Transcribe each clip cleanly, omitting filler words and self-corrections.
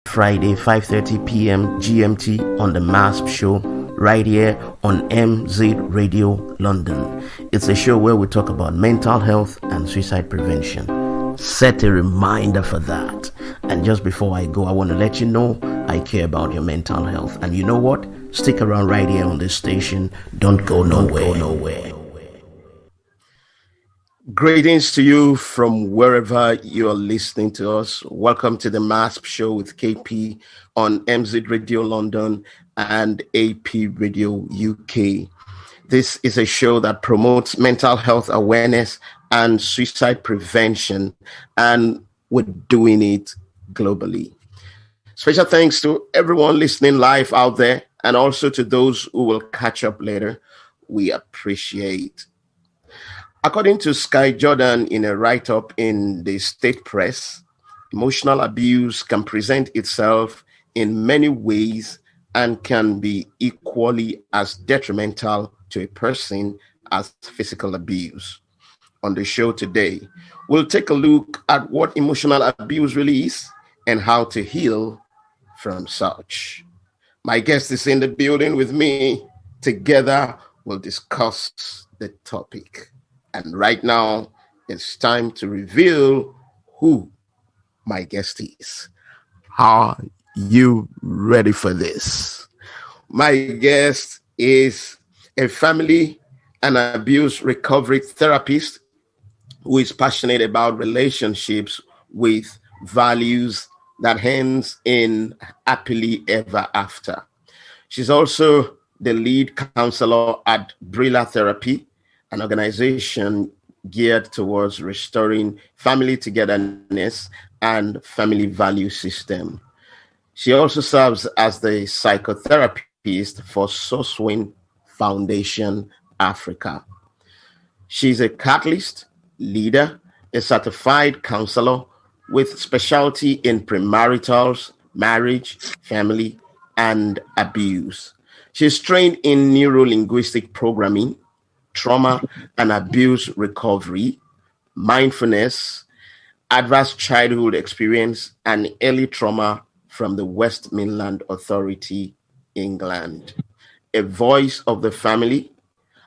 Friday, 5:30 p.m. GMT on the MHAASP show right here on MZ Radio London. It's a show where we talk about mental health and suicide prevention. Set a reminder for that. And just before I go, I want to let you know I care about your mental health. And you know what? Stick around right here on this station. Don't go nowhere. Greetings to you from wherever you are listening to us. Welcome to the MHAASP show with KP on MZ Radio London and AP Radio UK. This is a show that promotes mental health awareness and suicide prevention, and we're doing it globally. Special thanks to everyone listening live out there, and also to those who will catch up later. We appreciate. According to Sky Jordan, in a write-up in the State Press, emotional abuse can present itself in many ways and can be equally as detrimental to a person as physical abuse. On the show today, we'll take a look at what emotional abuse really is and how to heal from such. My guest is in the building with me. Together, we'll discuss the topic. And right now, it's time to reveal who my guest is. Are you ready for this? My guest is a family and abuse recovery therapist who is passionate about relationships with values that ends in happily ever after. She's also the lead counselor at Brillar Therapy, an organization geared towards restoring family togetherness and family value system. She also serves as the psychotherapist for SosWin Foundation Africa. She's a catalyst, leader, a certified counselor with specialty in premaritals, marriage, family, and abuse. She's trained in neuro-linguistic programming, trauma and abuse recovery, mindfulness, adverse childhood experience, and early trauma from the West Midland Authority, England. A voice of the family,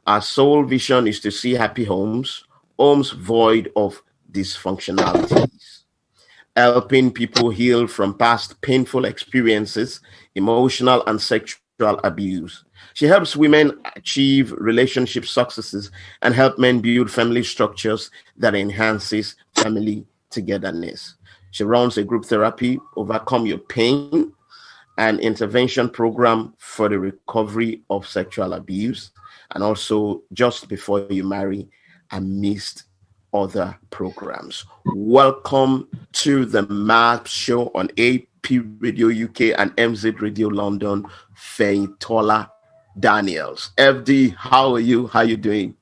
our sole vision is to see happy homes void of dysfunctionalities, helping people heal from past painful experiences, emotional and sexual abuse. She helps women achieve relationship successes and help men build family structures that enhances family togetherness. She runs a group therapy, Overcome Your Pain, an intervention program for the recovery of sexual abuse, and also Just Before You Marry, amidst other programs. Welcome to the MHAASP show on AP Radio UK and MZ Radio London, Fehintola Daniels. FD, how are you? How are you doing?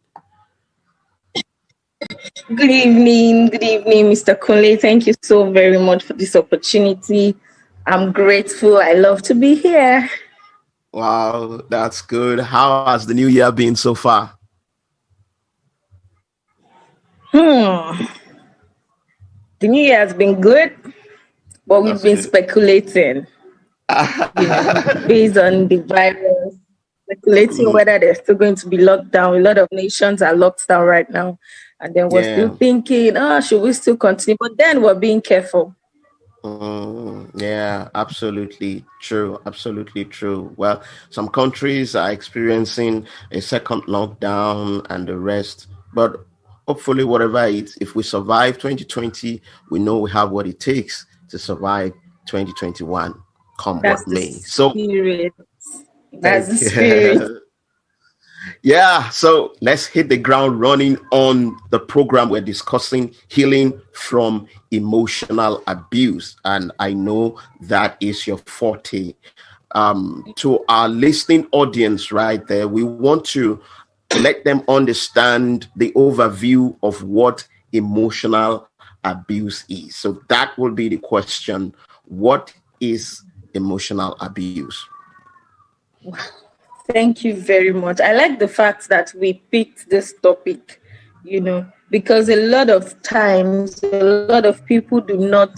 Good evening, Mr. Kunle. Thank you so very much for this opportunity. I'm grateful. I love to be here. Wow, that's good. How has the new year been so far? The new year has been good, but we've been speculating based on the virus, speculating whether there's still going to be lockdown. A lot of nations are locked down right now. And then we're still thinking, should we still continue? But then we're being careful. Yeah, absolutely true. Absolutely true. Well, some countries are experiencing a second lockdown and the rest. But hopefully, whatever it is, if we survive 2020, we know we have what it takes to survive 2021. Come what may. So that's the spirit. Yeah, so let's hit the ground running on the program. We're discussing healing from emotional abuse, and I know that is your forte. To our listening audience right there, we want to let them understand the overview of what emotional abuse is. So that will be the question. What is emotional abuse? Thank you very much. I like the fact that we picked this topic, because a lot of times, a lot of people do not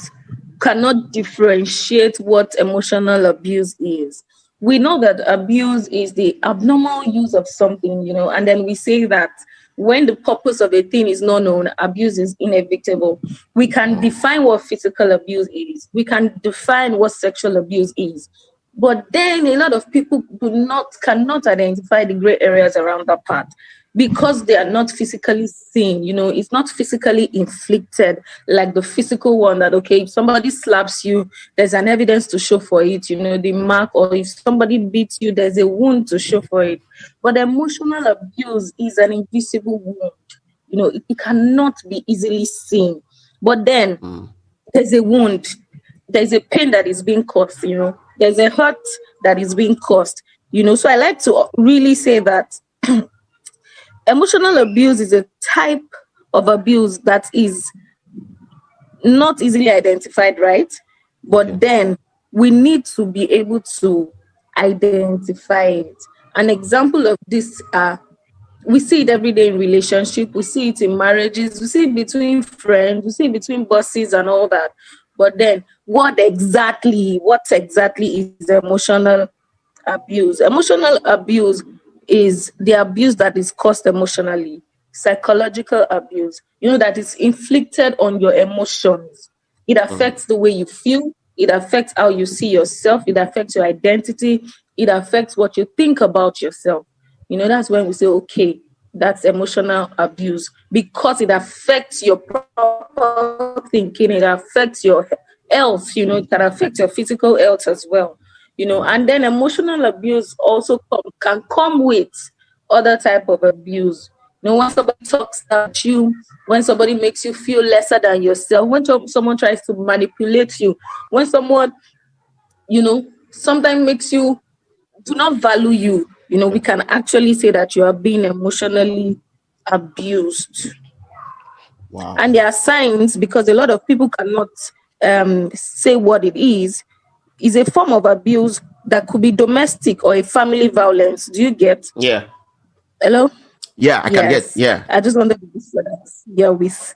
cannot differentiate what emotional abuse is. We know that abuse is the abnormal use of something, and then we say that when the purpose of a thing is not known, abuse is inevitable. We can define what physical abuse is. We can define what sexual abuse is. But then a lot of people cannot identify the gray areas around that part because they are not physically seen. It's not physically inflicted like the physical one that, okay, if somebody slaps you, there's an evidence to show for it, the mark, or if somebody beats you, there's a wound to show for it. But emotional abuse is an invisible wound. It cannot be easily seen. But then there's a wound. There's a pain that is being caused, There's a hurt that is being caused, So I like to really say that emotional abuse is a type of abuse that is not easily identified, right? But then we need to be able to identify it. An example of this we see it every day in relationship, we see it in marriages, we see it between friends, we see it between bosses and all that. But then what exactly is emotional abuse? Emotional abuse is the abuse that is caused emotionally. Psychological abuse, that is inflicted on your emotions. It affects the way you feel. It affects how you see yourself. It affects your identity. It affects what you think about yourself. That's when we say, okay, that's emotional abuse because it affects your proper thinking. It affects your health. It can affect your physical health as well. And then emotional abuse also can come with other type of abuse. When somebody talks about you, when somebody makes you feel lesser than yourself, when someone tries to manipulate you, when someone, sometimes makes you do not value you, we can actually say that you are being emotionally abused. Wow. And there are signs, because a lot of people cannot say what it is a form of abuse that could be domestic or a family violence. Do you get? Yeah. Hello? Yeah, I can get. Yeah. I just wanted to be sure that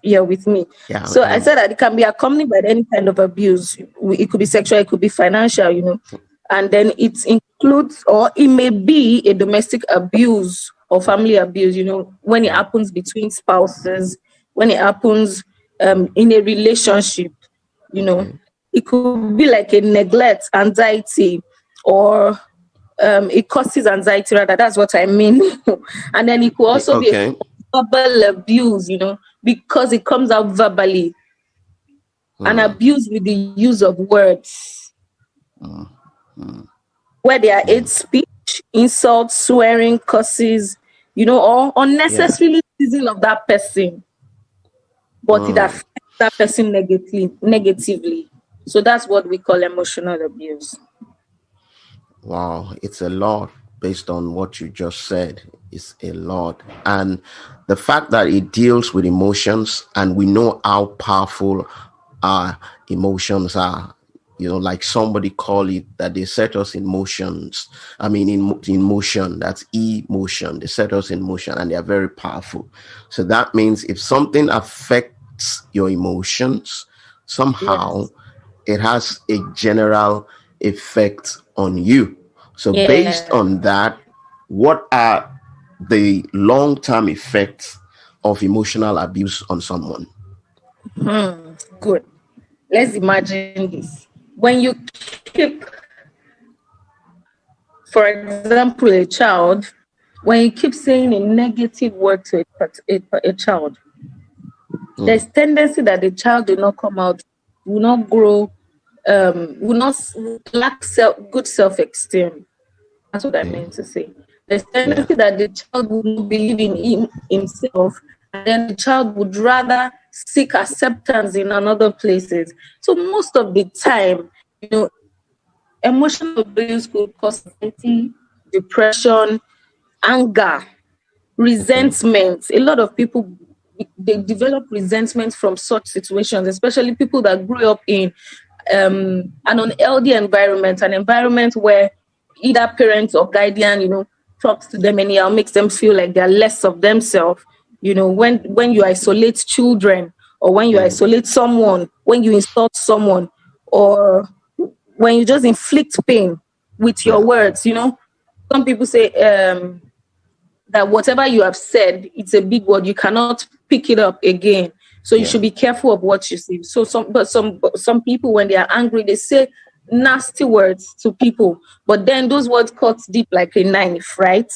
you're with me. Yeah. So I said that it can be accompanied by any kind of abuse. It could be sexual, it could be financial, and then it includes, or it may be a domestic abuse or family abuse, when it happens between spouses, when it happens in a relationship, It could be like a neglect, anxiety, or it causes anxiety, rather. That's what I mean. And then it could also be a verbal abuse, because it comes out verbally. An abuse with the use of words. Where there are hate speech, insults, swearing, curses, or unnecessarily teasing of that person. But it affects that person negatively. So that's what we call emotional abuse. Wow, it's a lot based on what you just said. It's a lot. And the fact that it deals with emotions, and we know how powerful our emotions are. Like somebody call it that they set us in motions. I mean, in motion, that's emotion. They set us in motion and they are very powerful. So that means if something affects your emotions, somehow it has a general effect on you. So based on that, what are the long-term effects of emotional abuse on someone? Good. Let's imagine this. When you keep, for example, a child, when you keep saying a negative word to a child, there's tendency that the child will not come out, will not grow, will not lack good self-esteem. That's what I meant to say. There's tendency that the child will not believe in himself, and then the child would rather seek acceptance in other places. So most of the time, emotional abuse could cause anxiety, depression, anger, resentment. A lot of people, they develop resentment from such situations, especially people that grew up in an unhealthy environment, an environment where either parents or guardian, talks to them anyhow, makes them feel like they're less of themselves. When you isolate children, or when you isolate someone, when you insult someone, or when you just inflict pain with your words. Some people say that whatever you have said, it's a big word. You cannot pick it up again. So you should be careful of what you say. So some people, when they are angry, they say nasty words to people, but then those words cut deep like a knife, right?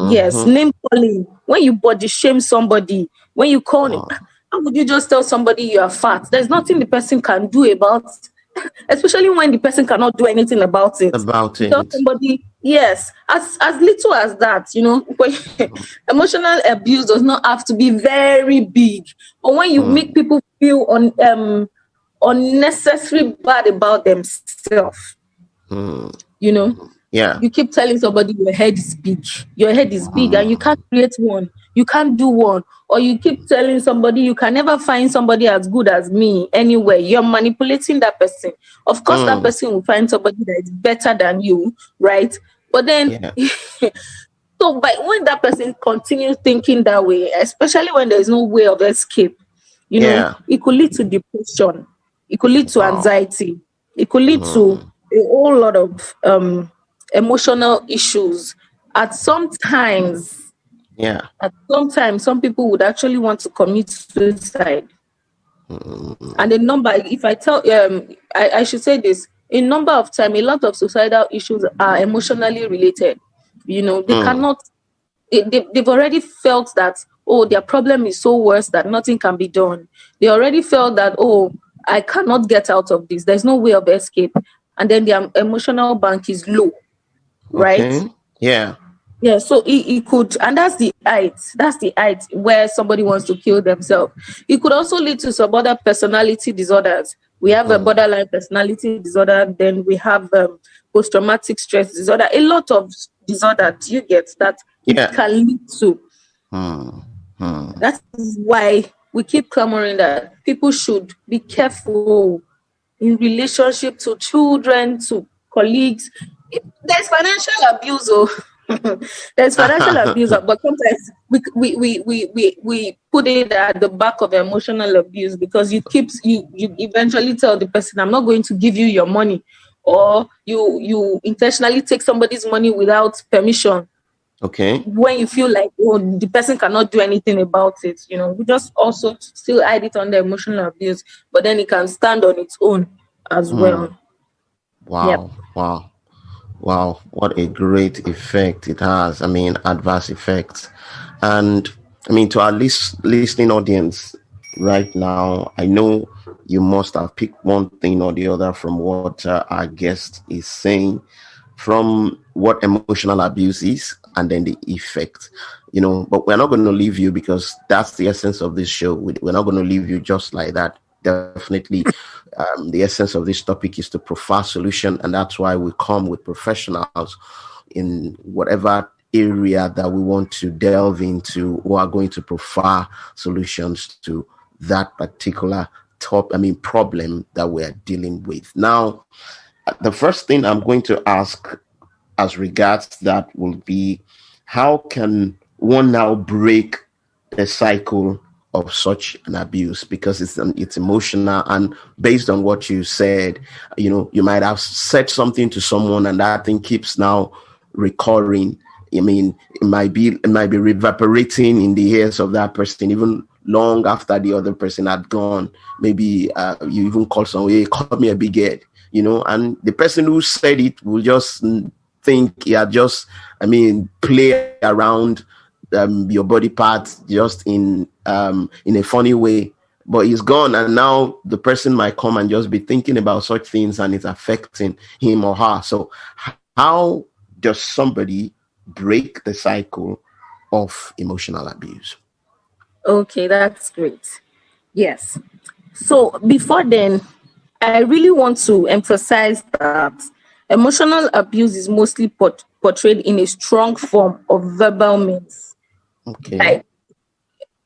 Yes, name calling. When you body shame somebody, when you call him, how would you just tell somebody you are fat? There's nothing the person can do about it, especially when the person cannot do anything about it. Tell somebody, yes, as little as that, emotional abuse does not have to be very big. But when you make people feel unnecessary bad about themselves, you keep telling somebody your head is big and you can't create one, you can't do one, or you keep telling somebody you can never find somebody as good as me anywhere. You're manipulating that person. Of course that person will find somebody that is better than you, right? But then so when that person continues thinking that way, especially when there's no way of escape, it could lead to depression, it could lead to anxiety, it could lead to a whole lot of emotional issues. At some times, some people would actually want to commit suicide. And the number, if I tell, I should say this, a number of time, a lot of suicidal issues are emotionally related. They cannot, they've already felt that, their problem is so worse that nothing can be done. They already felt that, I cannot get out of this. There's no way of escape. And then their emotional bank is low, right? Yeah, so it could, and that's the height where somebody wants to kill themselves. It could also lead to some other personality disorders. We have a borderline personality disorder, then we have post-traumatic stress disorder, a lot of disorder you get that it can lead to. That is why we keep clamoring that people should be careful in relationship to children, to colleagues. There's financial abuse, there's financial abuse, but sometimes we put it at the back of emotional abuse, because you eventually tell the person, I'm not going to give you your money, or you intentionally take somebody's money without permission. When you feel like the person cannot do anything about it, we just also still hide it under emotional abuse, but then it can stand on its own as well. Wow, what a great effect it has. I mean, adverse effects. And I mean, to our listening audience right now, I know you must have picked one thing or the other from what our guest is saying, from what emotional abuse is and then the effect, but we're not going to leave you, because that's the essence of this show. We're not going to leave you just like that. Definitely, the essence of this topic is to provide solution, and that's why we come with professionals in whatever area that we want to delve into, who are going to provide solutions to that particular problem that we're dealing with. Now, the first thing I'm going to ask as regards that will be, how can one now break the cycle of such an abuse? Because it's emotional, and based on what you said, you might have said something to someone and that thing keeps now recurring. I mean, it might be reverberating in the ears of that person even long after the other person had gone. Maybe you even call someone, hey, call me a big head, and the person who said it will just think he had just, play around your body parts just in a funny way, but he's gone, and now the person might come and just be thinking about such things, and it's affecting him or her. So how does somebody break the cycle of emotional abuse? Okay, that's great. Yes. So before then, I really want to emphasize that emotional abuse is mostly portrayed in a strong form of verbal means. Like,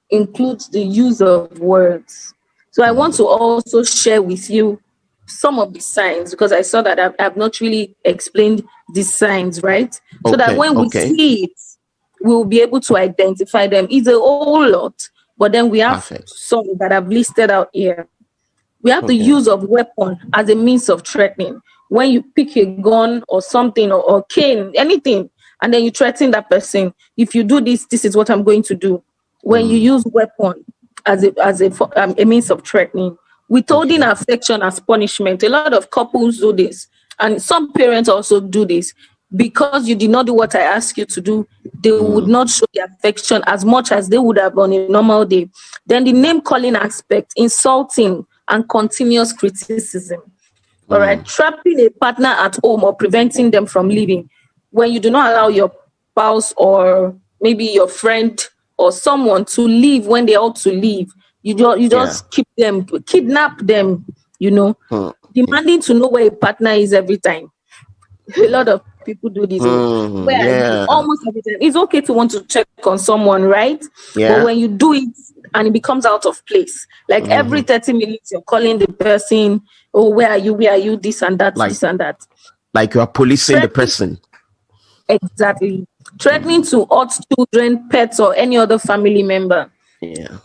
includes the use of words. So I want to also share with you some of the signs, because I saw that I've not really explained the signs, right? So that when we see it, we'll be able to identify them. It's a whole lot, but then we have some that I've listed out here. We have the use of weapon as a means of threatening. When you pick a gun or something, or cane, anything, and then you threaten that person, if you do this, this is what I'm going to do. When you use weapon as a means of threatening, withholding affection as punishment. A lot of couples do this, and some parents also do this. Because you did not do what I asked you to do, they would not show the affection as much as they would have on a normal day. Then the name calling aspect, insulting and continuous criticism. All right, trapping a partner at home or preventing them from leaving. When you do not allow your spouse or maybe your friend or someone to leave when they ought to leave, you just keep them, kidnap them, demanding to know where a partner is every time. A lot of people do this. Almost every time. It's okay to want to check on someone, right? But when you do it and it becomes out of place, like every 30 minutes you're calling the person, oh, where are you, this and that, this and that. Like you are policing the person. Exactly. Threatening to hurt children, pets, or any other family member. Yeah.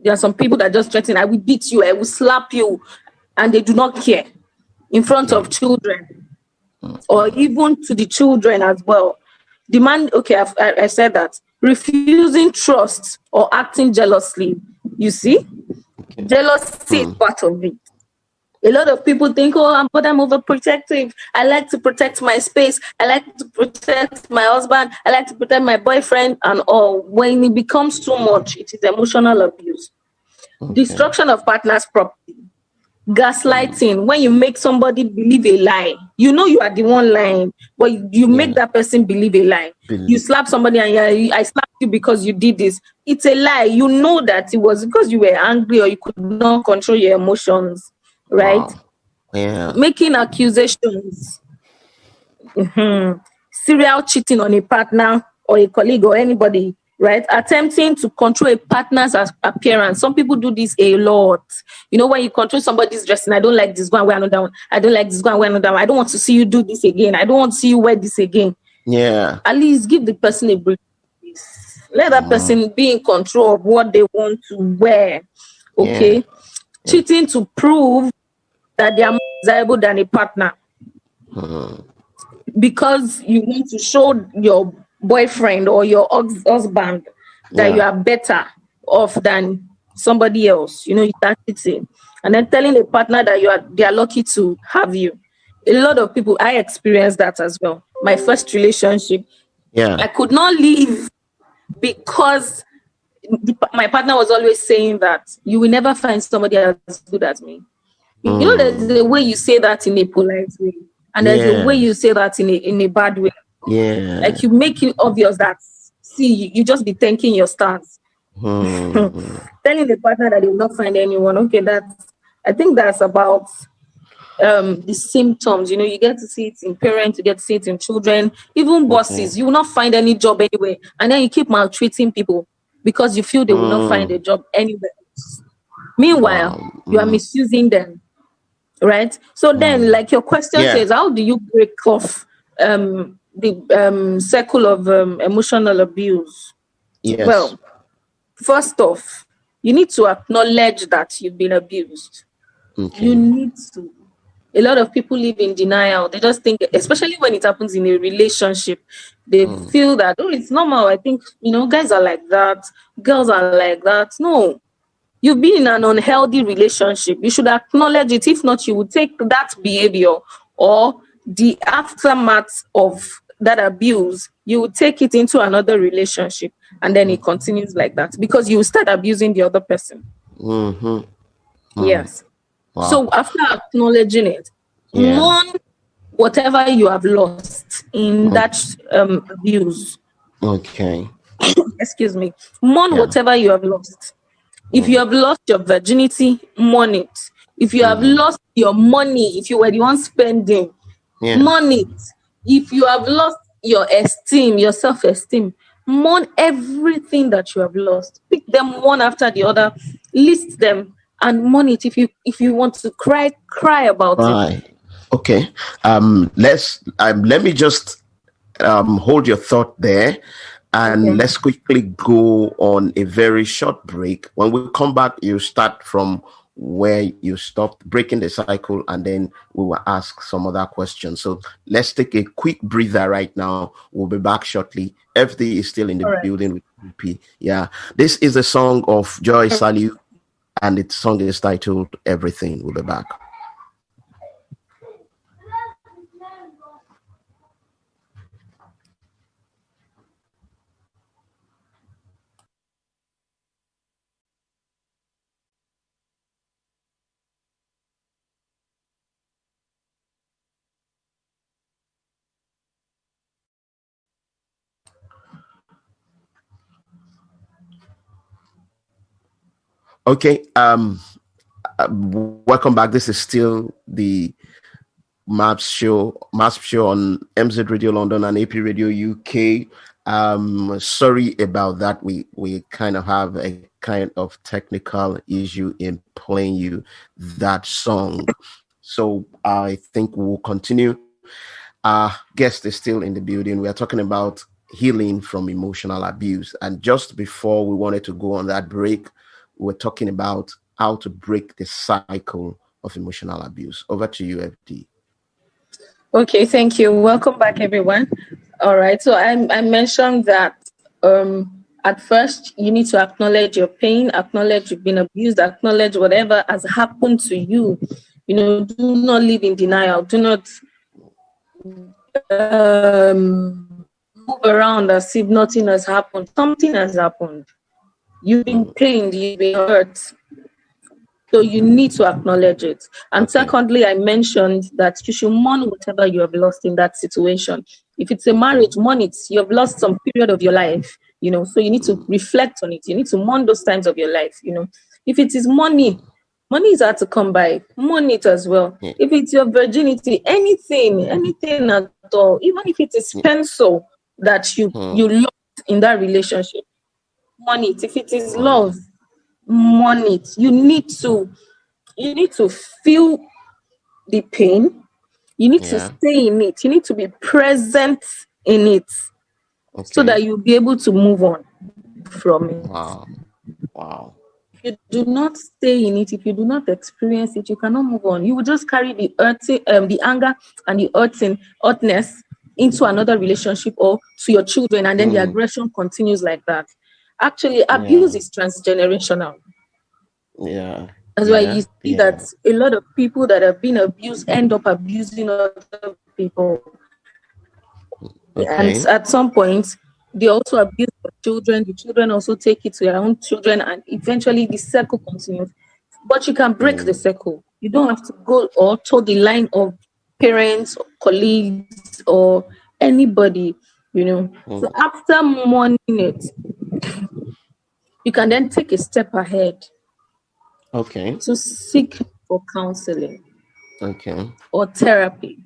There are some people that just threaten, I will beat you, I will slap you, and they do not care in front of children. Or even to the children as well. Demand, I said that. Refusing trust or acting jealously. You see? Jealousy is part of it. A lot of people think, I'm overprotective. I like to protect my space. I like to protect my husband. I like to protect my boyfriend and all. When it becomes too much, it is emotional abuse. Destruction of partner's property. Gaslighting, when you make somebody believe a lie. You know you are the one lying, but you make that person believe a lie. You slap somebody and I slapped you because you did this. It's a lie. You know that it was because you were angry or you could not control your emotions, right? Wow. Yeah. Making accusations. Serial cheating on a partner or a colleague or anybody. Right? Attempting to control a partner's appearance. Some people do this a lot. When you control somebody's dressing, I don't like this, go and wear another one. I don't like this, go and wear another one. I don't want to see you do this again. I don't want to see you wear this again. Yeah. At least give the person a break. Let that person be in control of what they want to wear. Okay? Yeah. Cheating to prove that they are more desirable than a partner. Because you want to show your boyfriend or your husband that you are better off than somebody else. You start cheating. And then telling a partner that they are lucky to have you. A lot of people, I experienced that as well. My first relationship, I could not leave because my partner was always saying that you will never find somebody as good as me. There's the way you say that in a polite way. And there's the way you say that in a bad way. Yeah. Like you make it obvious that, you just be thanking your stars. Telling the partner that they will not find anyone. Okay, I think that's about the symptoms. You get to see it in parents, you get to see it in children, even bosses. You will not find any job anywhere. And then you keep maltreating people because you feel they will not find a job anywhere else. Meanwhile, you are misusing them. Right? So then, like your question says, how do you break off the circle of emotional abuse? Yes. Well, first off, you need to acknowledge that you've been abused. You need to. A lot of people live in denial. They just think, especially when it happens in a relationship, they feel that, it's normal. I think, guys are like that. Girls are like that. No. You've been in an unhealthy relationship. You should acknowledge it. If not, you would take that behavior or the aftermath of that abuse, you would take it into another relationship. And then it continues like that because you start abusing the other person. Yes. Wow. So after acknowledging it, mourn whatever you have lost in that abuse. Okay. Excuse me. Mourn whatever you have lost. If you have lost your virginity, mourn it. If you have lost your money, if you were the one spending, mourn it. If you have lost your esteem, your self-esteem, mourn everything that you have lost. Pick them one after the other, list them, and mourn it. If you want to cry about it. Okay. Let me just hold your thought there. And let's quickly go on a very short break. When we come back, you start from where you stopped, breaking the cycle, and then we will ask some other questions. So let's take a quick breather right now. We'll be back shortly. FD is still in the building with BP. Yeah, this is a song of Joy Saliu, and its song is titled Everything. We'll be back. Okay, welcome back. This is still the MHAASP show on MZ Radio London and AP Radio UK. Sorry about that. We kind of have a kind of technical issue in playing you that song. So I think we'll continue. Our guest is still in the building. We are talking about healing from emotional abuse. And just before we wanted to go on that break, we're talking about how to break the cycle of emotional abuse. Over to you, FD. Okay, thank you. Welcome back, everyone. All right, so I mentioned that at first you need to acknowledge your pain, acknowledge you've been abused, acknowledge whatever has happened to you. You know, do not live in denial. Do not move around as if nothing has happened. Something has happened. You've been pained, you've been hurt. So you need to acknowledge it. And secondly, I mentioned that you should mourn whatever you have lost in that situation. If it's a marriage, mourn it. You have lost some period of your life, you know, so you need to reflect on it. You need to mourn those times of your life, you know. If it is money is hard to come by. Mourn it as well. If it's your virginity, anything at all, even if it is pencil that you lost in that relationship, mourn it. If it is love, mourn it. You need to feel the pain. You need to stay in it. You need to be present in it so that you'll be able to move on from it. Wow. If you do not stay in it, if you do not experience it, you cannot move on. You will just carry the the anger and the hurtness into another relationship or to your children, and then the aggression continues like that. Actually, abuse is transgenerational. That's why you see that a lot of people that have been abused end up abusing other people. And at some point, they also abuse the children. The children also take it to their own children, and eventually the circle continues. But you can break the circle. You don't have to go or toe the line of parents, or colleagues, or anybody, you know. So after mourning it, you can then take a step ahead. To seek for counseling. Or therapy.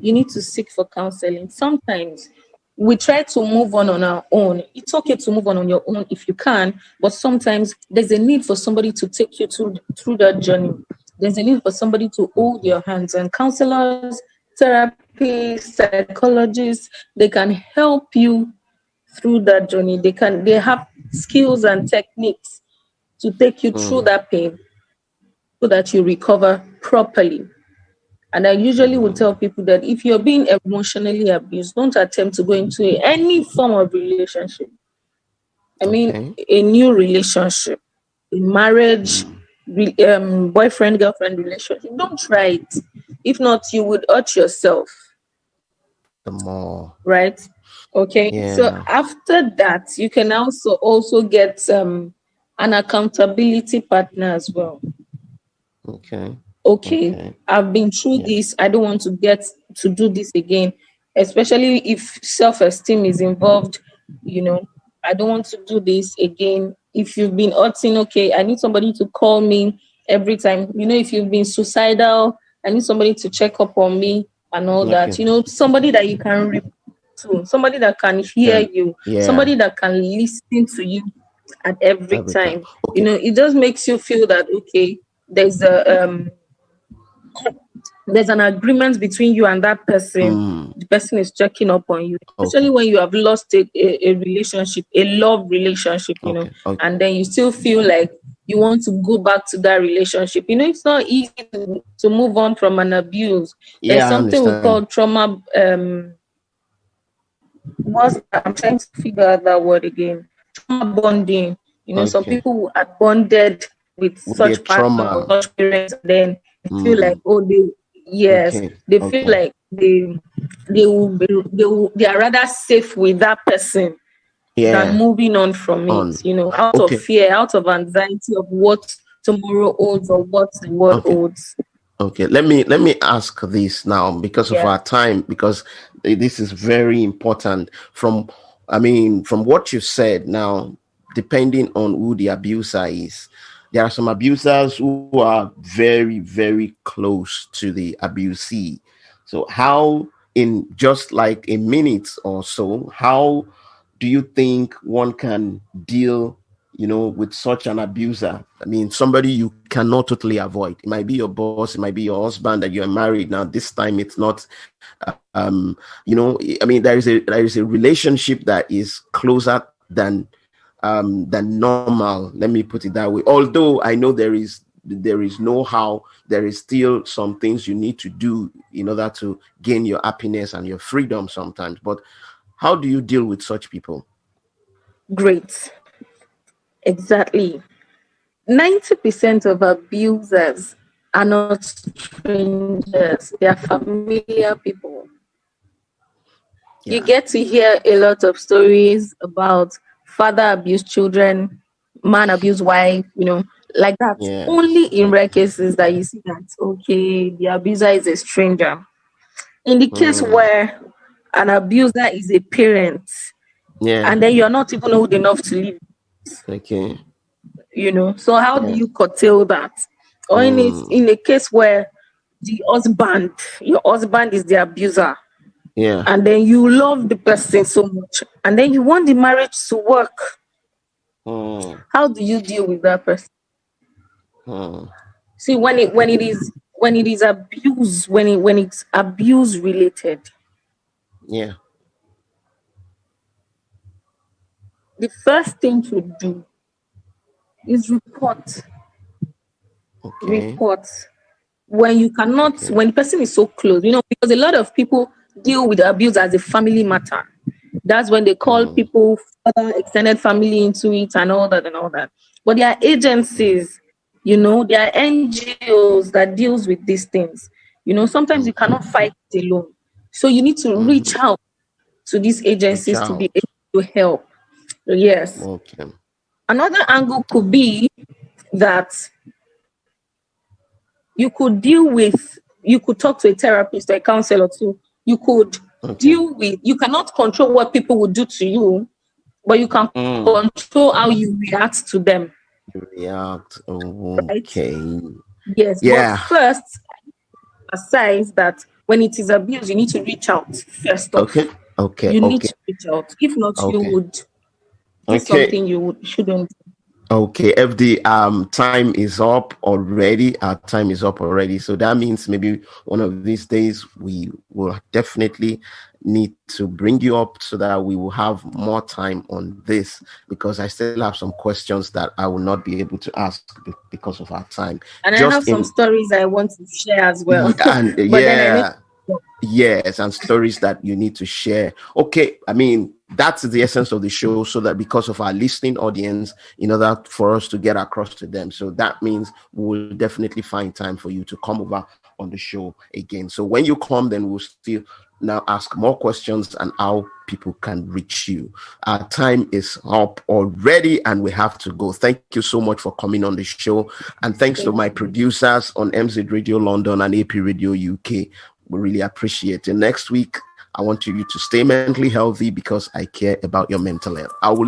You need to seek for counseling. Sometimes we try to move on our own. It's okay to move on your own if you can, but sometimes there's a need for somebody to take you through that journey. There's a need for somebody to hold your hands, and counselors, therapists, psychologists, they can help you through that journey. They have skills and techniques to take you through that pain so that you recover properly. And I usually would tell people that if you're being emotionally abused, don't attempt to go into any form of relationship. I mean, a new relationship, a marriage, boyfriend, girlfriend relationship. Don't try it. If not, you would hurt yourself. The more. Right? Okay. So after that, you can also get an accountability partner as well. Okay. I've been through this. I don't want to get to do this again, especially if self-esteem is involved. You know, I don't want to do this again. If you've been hurting, I need somebody to call me every time. You know, if you've been suicidal, I need somebody to check up on me and all that. You know, somebody that you can report to, somebody that can hear you, somebody that can listen to you at every time. You know, it just makes you feel that, there's an agreement between you and that person. The person is checking up on you, especially when you have lost a relationship, a love relationship, you know, and then you still feel like you want to go back to that relationship. It's not easy to move on from an abuse. There's Yeah, I something we call understand. trauma. I'm trying to figure out that word again. Trauma bonding. Some Okay. people are bonded with With their such partner or trauma. such parents, and then they feel like, Mm. oh, yes, Okay. they feel Okay. like they are rather safe with that person than Yeah. moving on from it, On. out of Okay. fear, out of anxiety of what tomorrow holds or what the world Okay. holds. Okay. Let me ask this now because of Yeah, our time, because this is very important. From what you said now, depending on who the abuser is, there are some abusers who are very, very close to the abusee. So how, in just like a minute or so, how do you think one can deal, with such an abuser? I mean, somebody you cannot totally avoid. It might be your boss, it might be your husband that you're married now. This time it's not. I mean, there is a relationship that is closer than normal. Let me put it that way. Although I know there is know-how, there is still some things you need to do in order to gain your happiness and your freedom sometimes. But how do you deal with such people? great. Exactly. 90% of abusers are not strangers, they are familiar people. You Yeah. get to hear a lot of stories about father abuse children, man abuse wife, like that. Only Yes. in rare cases that you see that, okay, the abuser is a stranger. In the case Mm. where an abuser is a parent, Yeah. and then you're not even old enough to live, Okay. so how do Yeah. you curtail that? Or Mm. in a case where your husband is the abuser, Yeah. and then you love the person so much, and then you want the marriage to work. Mm. How do you deal with that person? Mm. See, when it is abuse, when it's abuse related, Yeah. the first thing to do is report. Okay. Report. When you cannot, Okay. when the person is so close, because a lot of people deal with abuse as a family matter. That's when they call Mm. people further extended family into it and all that and all that. But there are agencies, there are NGOs that deals with these things. Sometimes you Okay. cannot fight it alone. So you need to Mm-hmm. reach out to these Reach agencies to be out. able to help. Yes. Okay. Another angle could be that you could talk to a therapist or a counselor too. You could Okay. you cannot control what people would do to you, but you can Mm. control how you react to them, React. right? Okay. Yes, but Yeah. first, aside that, when it is abuse, you need to reach out first off. Okay. Okay. You need Okay. to reach out. If not, you Okay. would do Okay. something shouldn't. Okay, FD, time is up already. Our time is up already. So that means maybe one of these days we will definitely need to bring you up so that we will have more time on this, because I still have some questions that I will not be able to ask because of our time. And I Just have some in, stories I want to share as well. and But then I need yeah. Yes, and stories that you need to share. Okay, I mean, that's the essence of the show, so that because of our listening audience, in order for us to get across to them. So that means we'll definitely find time for you to come over on the show again. So when you come, then we'll still now ask more questions and how people can reach you. Our time is up already and we have to go. Thank you so much for coming on the show. And thanks to thank my you. producers on MZ Radio London and AP Radio UK. We really appreciate it. Next week, I want you to stay mentally healthy because I care about your mental health. I will